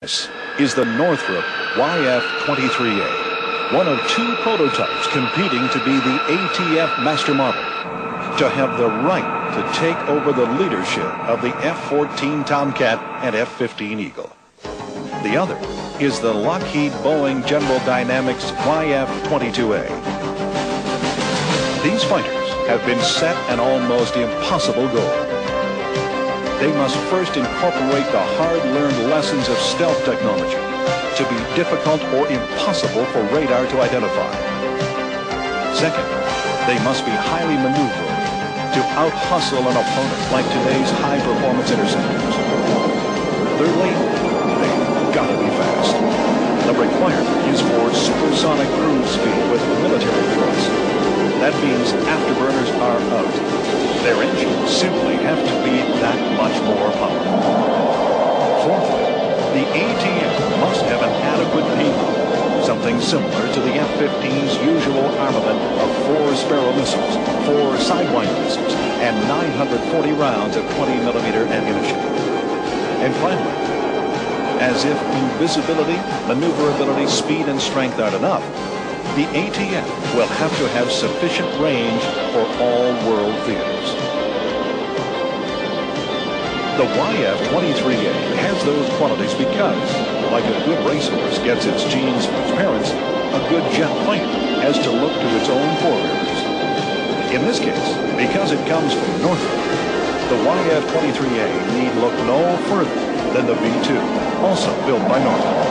This is the Northrop YF-23A, one of two prototypes competing to be the ATF master model, to have the right to take over the leadership of the F-14 Tomcat and F-15 Eagle. The other is the Lockheed Boeing General Dynamics YF-22A. These fighters have been set an almost impossible goal. They must first incorporate the hard-learned lessons of stealth technology to be difficult or impossible for radar to identify. Second, they must be highly maneuverable to out-hustle an opponent like today's high-performance interceptors. Thirdly, they've got to be fast. The requirement is for supersonic cruise speed with military thrust. That means afterburners are out. Their engines simply have to be that much more powerful. Fourthly, the ATF must have an adequate payload, something similar to the F-15's usual armament of 4 Sparrow missiles, 4 Sidewinder missiles, and 940 rounds of 20mm ammunition. And finally, as if invisibility, maneuverability, speed, and strength aren't enough, the ATF will have to have sufficient range for all world theaters. The YF-23A has those qualities because, like a good racehorse gets its genes from its parents, a good jet fighter has to look to its own forebears. In this case, because it comes from Northrop, the YF-23A need look no further than the V-2, also built by Northrop.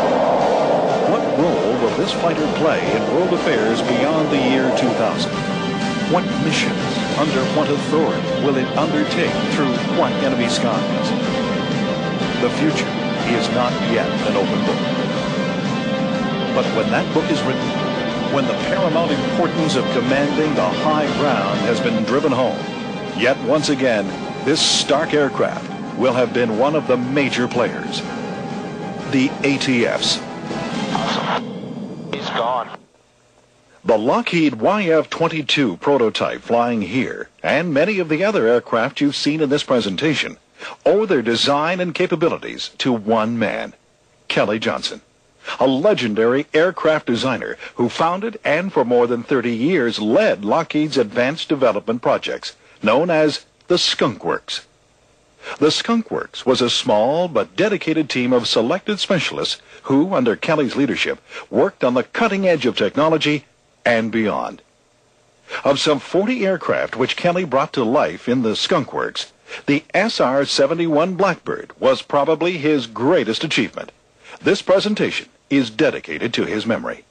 What role will this fighter play in world affairs beyond the year 2000? What missions, under what authority, will it undertake through what enemy skies? The future is not yet an open book. But when that book is written, when the paramount importance of commanding the high ground has been driven home, yet once again, this stark aircraft will have been one of the major players. The ATFs. He's gone. The Lockheed YF-22 prototype flying here, and many of the other aircraft you've seen in this presentation, owe their design and capabilities to one man, Kelly Johnson, a legendary aircraft designer who founded and for more than 30 years led Lockheed's advanced development projects, known as the Skunk Works. The Skunk Works was a small but dedicated team of selected specialists who, under Kelly's leadership, worked on the cutting edge of technology and beyond. Of some 40 aircraft which Kelly brought to life in the Skunk Works, the SR-71 Blackbird was probably his greatest achievement. This presentation is dedicated to his memory.